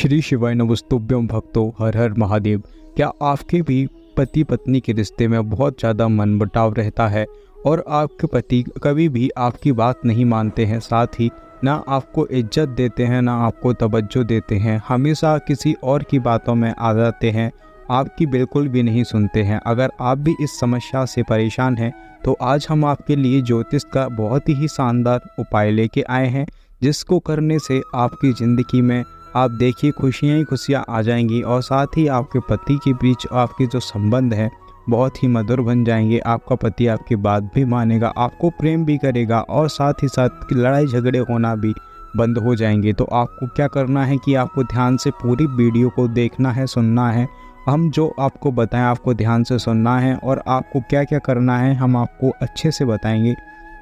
श्री शिवाय नमस्तुभ्यं भक्तों, हर हर महादेव। क्या आपके भी पति पत्नी के रिश्ते में बहुत ज़्यादा मनमुटाव रहता है और आपके पति कभी भी आपकी बात नहीं मानते हैं, साथ ही ना आपको इज्जत देते हैं, ना आपको तवज्जो देते हैं, हमेशा किसी और की बातों में आ जाते हैं, आपकी बिल्कुल भी नहीं सुनते हैं। अगर आप भी इस समस्या से परेशान हैं तो आज हम आपके लिए ज्योतिष का बहुत ही शानदार उपाय लेके आए हैं, जिसको करने से आपकी ज़िंदगी में आप देखिए खुशियाँ ही खुशियाँ आ जाएंगी और साथ ही आपके पति के बीच आपके जो संबंध हैं बहुत ही मधुर बन जाएंगे। आपका पति आपकी बात भी मानेगा, आपको प्रेम भी करेगा और साथ ही साथ लड़ाई झगड़े होना भी बंद हो जाएंगे। तो आपको क्या करना है कि आपको ध्यान से पूरी वीडियो को देखना है, सुनना है। हम जो आपको बताएं आपको ध्यान से सुनना है और आपको क्या क्या करना है हम आपको अच्छे से बताएंगे,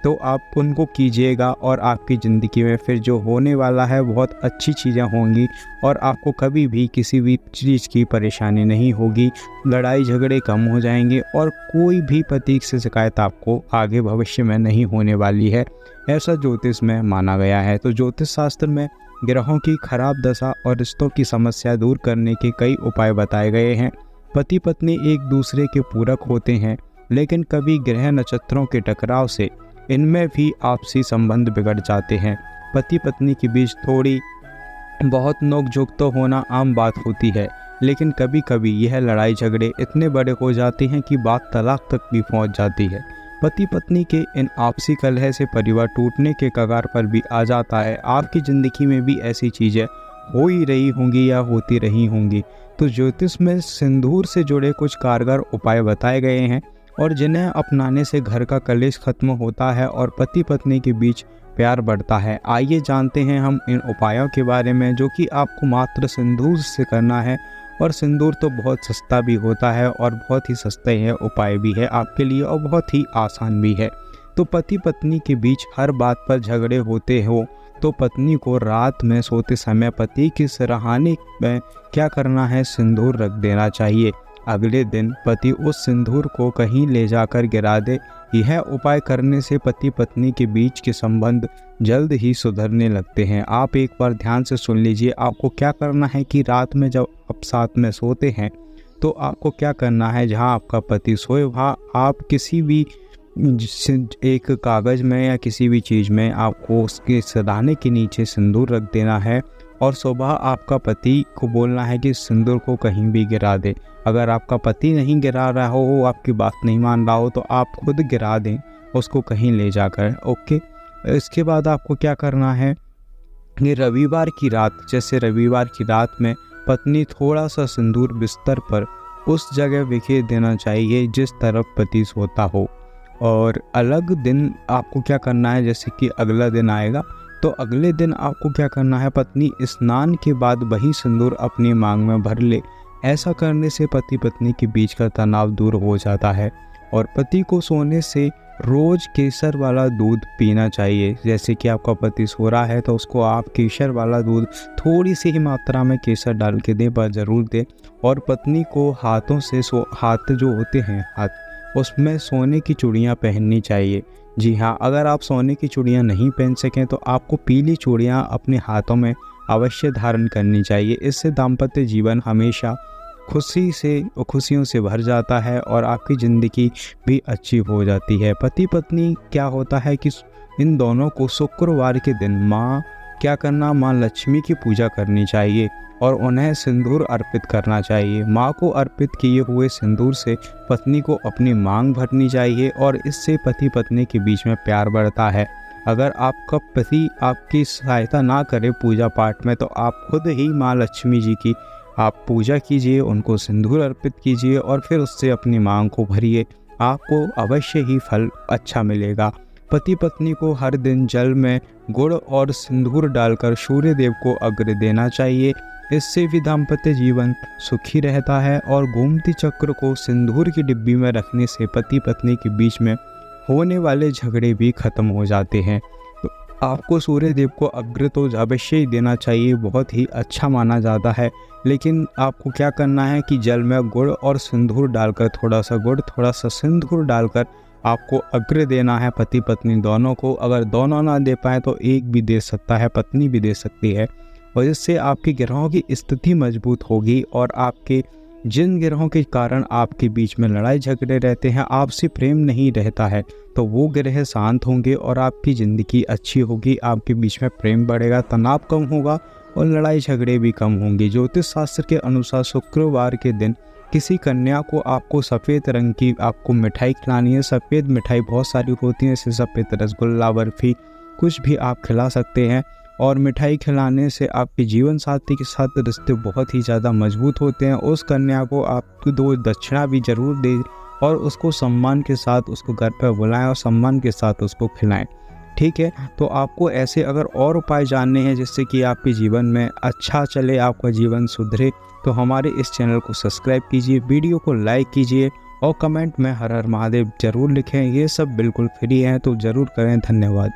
तो आप उनको कीजिएगा और आपकी ज़िंदगी में फिर जो होने वाला है बहुत अच्छी चीज़ें होंगी और आपको कभी भी किसी भी चीज़ की परेशानी नहीं होगी। लड़ाई झगड़े कम हो जाएंगे और कोई भी पति से शिकायत आपको आगे भविष्य में नहीं होने वाली है, ऐसा ज्योतिष में माना गया है। तो ज्योतिष शास्त्र में ग्रहों की खराब दशा और रिश्तों की समस्या दूर करने के कई उपाय बताए गए हैं। पति पत्नी एक दूसरे के पूरक होते हैं, लेकिन कभी ग्रह नक्षत्रों के टकराव से इनमें भी आपसी संबंध बिगड़ जाते हैं। पति पत्नी के बीच थोड़ी बहुत नोक-झोंक तो होना आम बात होती है, लेकिन कभी कभी यह लड़ाई झगड़े इतने बड़े हो जाते हैं कि बात तलाक तक भी पहुंच जाती है। पति पत्नी के इन आपसी कलह से परिवार टूटने के कगार पर भी आ जाता है। आपकी ज़िंदगी में भी ऐसी चीज़ें हो ही रही होंगी या होती रही होंगी। तो ज्योतिष में सिंदूर से जुड़े कुछ कारगर उपाय बताए गए हैं और जिन्हें अपनाने से घर का कलेश खत्म होता है और पति पत्नी के बीच प्यार बढ़ता है। आइए जानते हैं हम इन उपायों के बारे में, जो कि आपको मात्र सिंदूर से करना है। और सिंदूर तो बहुत सस्ता भी होता है और बहुत ही सस्ता है उपाय भी है आपके लिए और बहुत ही आसान भी है। तो पति पत्नी के बीच हर बात पर झगड़े होते हो तो पत्नी को रात में सोते समय पति की सिरहाने में क्या करना है, सिंदूर रख देना चाहिए। अगले दिन पति उस सिंदूर को कहीं ले जाकर गिरा दे। यह उपाय करने से पति पत्नी के बीच के संबंध जल्द ही सुधरने लगते हैं। आप एक बार ध्यान से सुन लीजिए। आपको क्या करना है कि रात में जब आप साथ में सोते हैं तो आपको क्या करना है, जहां आपका पति सोए वहाँ आप किसी भी एक कागज़ में या किसी भी चीज़ में आपको उसके सिरहाने के नीचे सिंदूर रख देना है और सुबह आपका पति को बोलना है कि सिंदूर को कहीं भी गिरा दे। अगर आपका पति नहीं गिरा रहा हो, वो आपकी बात नहीं मान रहा हो, तो आप खुद गिरा दें उसको कहीं ले जाकर। ओके। इसके बाद आपको क्या करना है कि रविवार की रात, जैसे रविवार की रात में पत्नी थोड़ा सा सिंदूर बिस्तर पर उस जगह बिखेर देना चाहिए जिस तरफ पति सोता हो। और अलग दिन आपको क्या करना है, जैसे कि अगला दिन आएगा तो अगले दिन आपको क्या करना है, पत्नी स्नान के बाद वही सिंदूर अपनी मांग में भर ले। ऐसा करने से पति पत्नी के बीच का तनाव दूर हो जाता है। और पति को सोने से रोज़ केसर वाला दूध पीना चाहिए। जैसे कि आपका पति सो रहा है तो उसको आप केसर वाला दूध थोड़ी सी ही मात्रा में केसर डाल के दें, पर ज़रूर दें। और पत्नी को हाथों से हाथ जो होते हैं हाथ, उसमें सोने की चूड़ियाँ पहननी चाहिए। जी हाँ, अगर आप सोने की चूड़ियाँ नहीं पहन सकें तो आपको पीली चूड़ियाँ अपने हाथों में अवश्य धारण करनी चाहिए। इससे दाम्पत्य जीवन हमेशा खुशियों से भर जाता है और आपकी ज़िंदगी भी अच्छी हो जाती है। पति पत्नी क्या होता है कि इन दोनों को शुक्रवार के दिन माँ लक्ष्मी की पूजा करनी चाहिए और उन्हें सिंदूर अर्पित करना चाहिए। माँ को अर्पित किए हुए सिंदूर से पत्नी को अपनी मांग भरनी चाहिए और इससे पति पत्नी के बीच में प्यार बढ़ता है। अगर आपका पति आपकी सहायता ना करे पूजा पाठ में, तो आप खुद ही माँ लक्ष्मी जी की आप पूजा कीजिए, उनको सिंदूर अर्पित कीजिए और फिर उससे अपनी मांग को भरिए। आपको अवश्य ही फल अच्छा मिलेगा। पति पत्नी को हर दिन जल में गुड़ और सिंदूर डालकर सूर्य देव को अर्घ्य देना चाहिए। इससे भी दाम्पत्य जीवन सुखी रहता है। और गोमती चक्र को सिंदूर की डिब्बी में रखने से पति पत्नी के बीच में होने वाले झगड़े भी खत्म हो जाते हैं। तो आपको सूर्य देव को अर्घ्य तो अवश्य ही देना चाहिए, बहुत ही अच्छा माना जाता है। लेकिन आपको क्या करना है कि जल में गुड़ और सिंदूर डालकर, थोड़ा सा गुड़ थोड़ा सा सिंदूर डालकर आपको अर्घ्य देना है पति पत्नी दोनों को। अगर दोनों ना दे पाए तो एक भी दे सकता है, पत्नी भी दे सकती है। और इससे आपके ग्रहों की स्थिति मजबूत होगी और आपके जिन ग्रहों के कारण आपके बीच में लड़ाई झगड़े रहते हैं, आपसे प्रेम नहीं रहता है, तो वो ग्रह शांत होंगे और आपकी ज़िंदगी अच्छी होगी। आपके बीच में प्रेम बढ़ेगा, तनाव कम होगा और लड़ाई झगड़े भी कम होंगे। ज्योतिष शास्त्र के अनुसार शुक्रवार के दिन किसी कन्या को आपको सफ़ेद रंग की आपको मिठाई खिलानी है। सफ़ेद मिठाई बहुत सारी होती है, जैसे सफ़ेद रसगुल्ला, बर्फ़ी, कुछ भी आप खिला सकते हैं। और मिठाई खिलाने से आपके जीवन साथी के साथ रिश्ते बहुत ही ज़्यादा मजबूत होते हैं। उस कन्या को आप 2 दक्षिणा भी ज़रूर दें और उसको सम्मान के साथ उसको घर पर बुलाएं और सम्मान के साथ उसको खिलाएं। ठीक है, तो आपको ऐसे अगर और उपाय जानने हैं जिससे कि आपके जीवन में अच्छा चले, आपका जीवन सुधरे, तो हमारे इस चैनल को सब्सक्राइब कीजिए, वीडियो को लाइक कीजिए और कमेंट में हर हर महादेव ज़रूर लिखें। ये सब बिल्कुल फ्री हैं, तो ज़रूर करें। धन्यवाद।